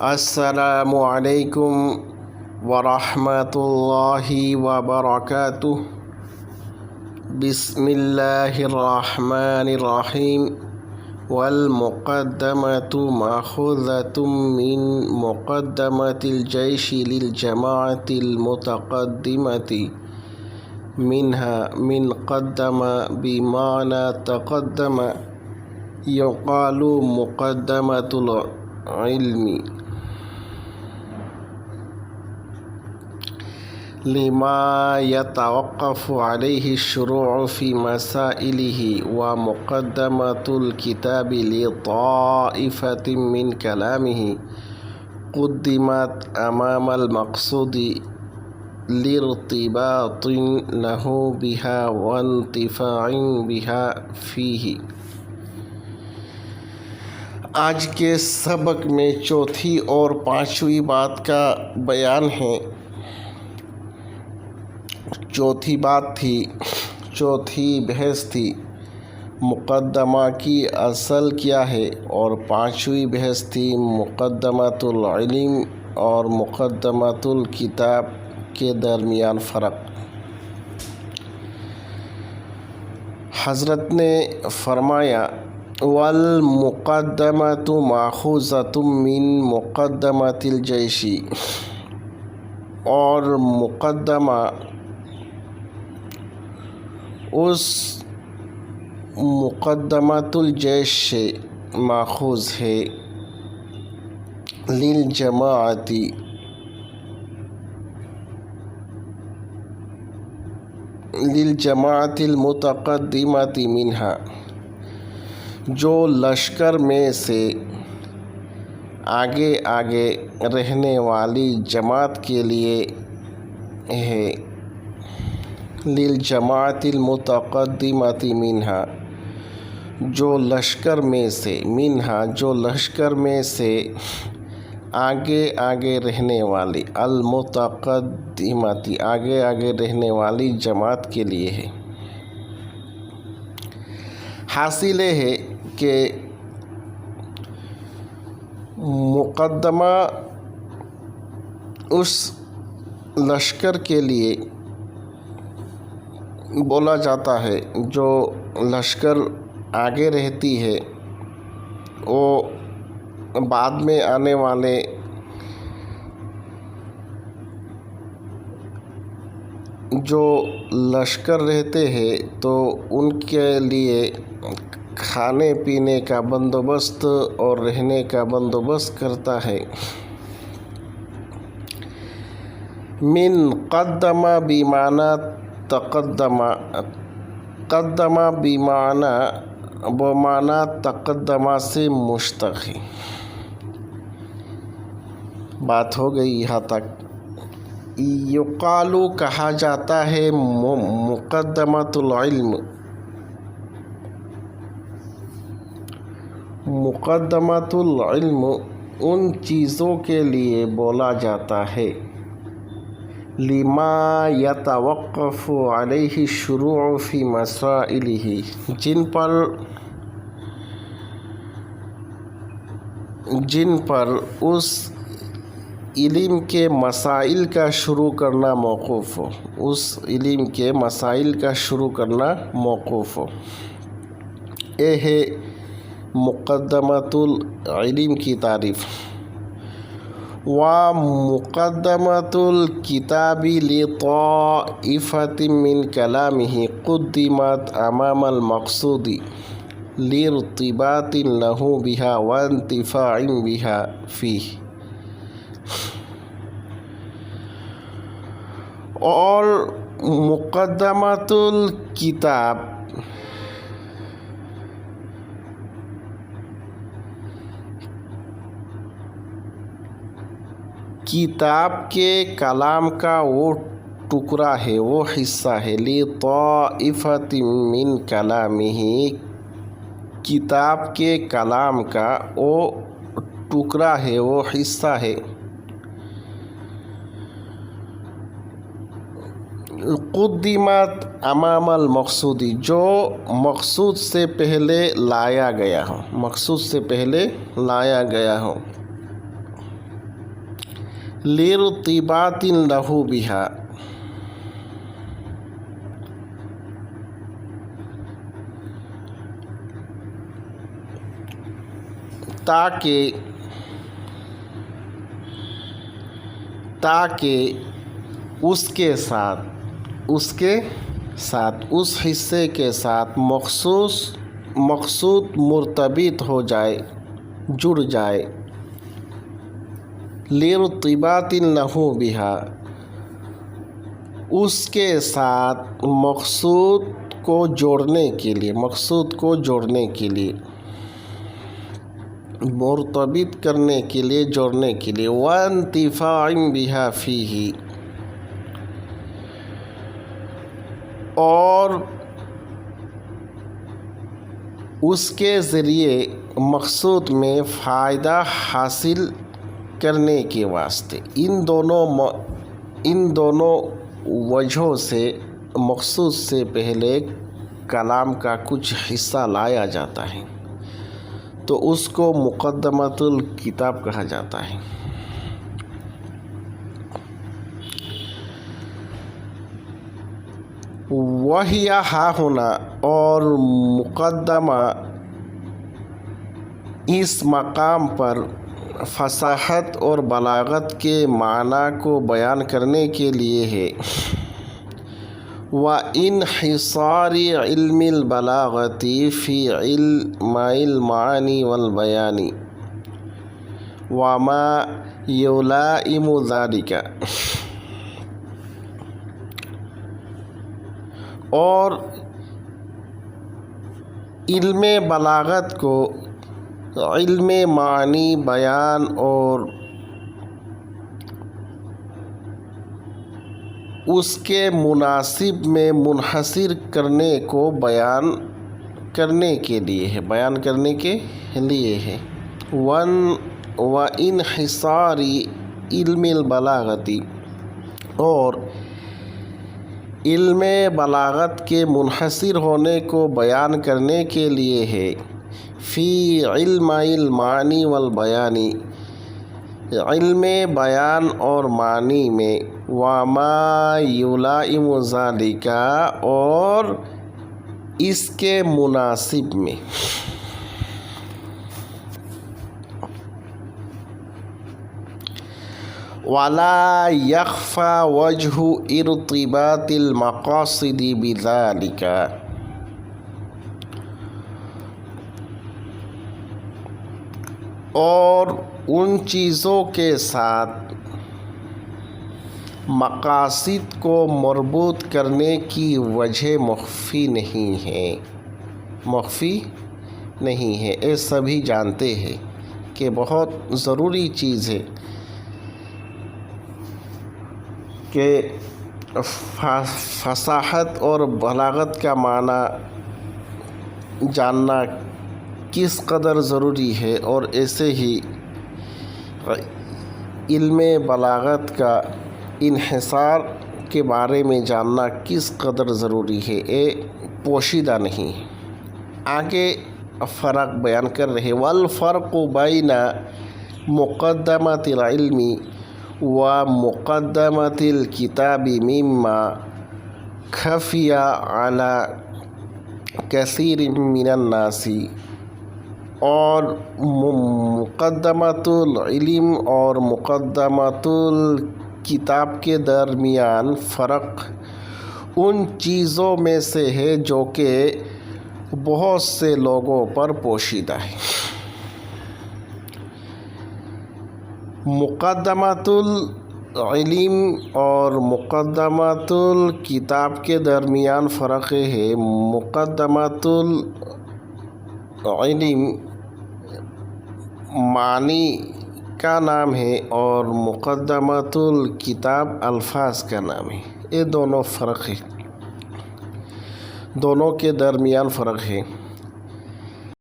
السلام علیکم ورحمۃ اللہ وبرکاتہ۔ بسم اللہ الرحمن الرحیم۔ والمقدمۃ مأخوذۃ من مقدمۃ الجیش للجماعۃ المتقدمۃ منها من قدم بمعنى تقدم، يقال مقدمۃ العلم لما يتوقف عليه الشروع في مسائله، ومقدمة الكتاب لطائفة من كلامه قدمت أمام المقصود لارتباط له بها وانتفاع بها فيه۔ آج کے سبق میں چوتھی اور پانچویں بات کا بیان ہے۔ چوتھی بات تھی، چوتھی بحث تھی مقدمہ کی اصل کیا ہے، اور پانچویں بحث تھی مقدمۃ العلم اور مقدمۃ الکتاب کے درمیان فرق۔ حضرت نے فرمایا والمقدمۃ ماخوذۃ من مقدمۃ الجیش، اور مقدمہ اس مقدمۃ الجیش سے ماخوذ ہے، للجماعت المتقدمۃ منہا، جو لشکر میں سے آگے آگے رہنے والی جماعت کے لیے ہے۔ للجماعت المتقدمۃ منہا، جو لشکر میں سے، منہا جو لشکر میں سے آگے آگے رہنے والی، المتقدمۃ آگے آگے رہنے والی جماعت کے لیے ہے۔ حاصل یہ ہے کہ مقدمہ اس لشکر کے لیے بولا جاتا ہے جو لشکر آگے رہتی ہے، وہ بعد میں آنے والے جو لشکر رہتے ہیں تو ان کے لیے کھانے پینے کا بندوبست اور رہنے کا بندوبست کرتا ہے۔ من قدم بمعنی تقدم، قدم بمعنی تقدم سے مشتق ہے۔ بات ہو گئی یہاں تک۔ یقال کہا جاتا ہے مقدمۃ العلم، مقدمۃ العلم ان چیزوں کے لیے بولا جاتا ہے، لما یتوقف علیہ الشروع فی مسائلہ، جن پر اس علم کے مسائل کا شروع کرنا موقوف ہو، اس علم کے مسائل کا شروع کرنا موقوف ہو۔ یہ ہے مقدمۃ العلم کی تعریف۔ ومقدمۃ الکتاب لطائفۃ من کلامہ قدمت امام المقصود لارتباط لہ بہا وانتفاع بہا فیہ۔ اور مقدمۃ الکتاب کتاب کے کلام کا وہ ٹکڑا ہے، وہ حصہ ہے، لطائفۃ من کلامہ، کتاب کے کلام کا وہ ٹکڑا ہے، وہ حصہ ہے۔ قدمت امام المقصود، جو مقصود سے پہلے لایا گیا ہو، مقصود سے پہلے لایا گیا ہو۔ लिर्तिबातिन लहू बिहा, ताकि उसके साथ उस हिस्से के साथ मखसूद मुर्तबित हो जाए, जुड़ जाए। लिर्तिबातिन लहू बिहा, उसके साथ मकसूद को जोड़ने के लिए, मुर्तबित करने के लिए, जोड़ने के लिए। वंतिफाइम बिहा फीही, और उसके ज़रिए मकसूद में फ़ायदा हासिल करने के वास्ते। इन दोनों वजहों से मकसूद से पहले कलाम का कुछ हिस्सा लाया जाता है तो उसको मुक़द्दमतुल किताब कहा जाता है। वहिया हा होना, और मुक़द्दमा इस मकाम पर फसाहत और बलागत के माना को बयान करने के लिए है। व इन्हिसारी इल्मिल बलागती फ़ी इल्मिल मानी वल बयानी व मा युलाइमु ज़ालिका, और इल्मे बलागत को इल्मे मानी, बयान और उसके मुनासिब में मुनहसिर करने को बयान करने के लिए है। व इन्हिसारी इल्मिल बलागती, और इल्मे बलागत के मुनहसिर होने को बयान करने के लिए है। फ़ी इल्मिल मानी वल बयानी, इल्मे बयान और मानी में। वमा युलाइमु ज़ालिका, और इसके मुनासिब में। वला यख्फा वजहु इर्तिबातिल मक़ासिदी बिज़ालिका, और उन चीज़ों के साथ मक़ासिद को मरबूत करने की वजह मख्फ़ी नहीं है। ये सभी जानते हैं कि बहुत ज़रूरी चीज़ है कि फसाहत और बलागत का माना जानना किस कदर ज़रूरी है, और ऐसे ही इल्मे बलागत का इन्हिसार के बारे में जानना किस कदर ज़रूरी है, ये पोशीदा नहीं है। आगे फ़र्क बयान कर रहे। वल फ़र्क़ु बैना मुक़द्दमतिल इल्मी व मुक़द्दमतिल किताबी मिम्मा खफ़िया अला कसीर मिनन नासी, और मुक़द्दमतुल इल्म और मुक़द्दमतुल किताब के दरमियान फ़र्क उन चीज़ों में से है जो कि बहुत से लोगों पर पोशीदा है। मुक़द्दमतुल इल्म और मुक़द्दमतुल किताब के दरमियान फ़र्क है। मुक़द्दमतुल इल्म मानी का नाम है और मुक़द्दमतुल किताब अल्फाज का नाम है। ये दोनों फ़र्क है, दोनों के दरमियान फ़र्क है।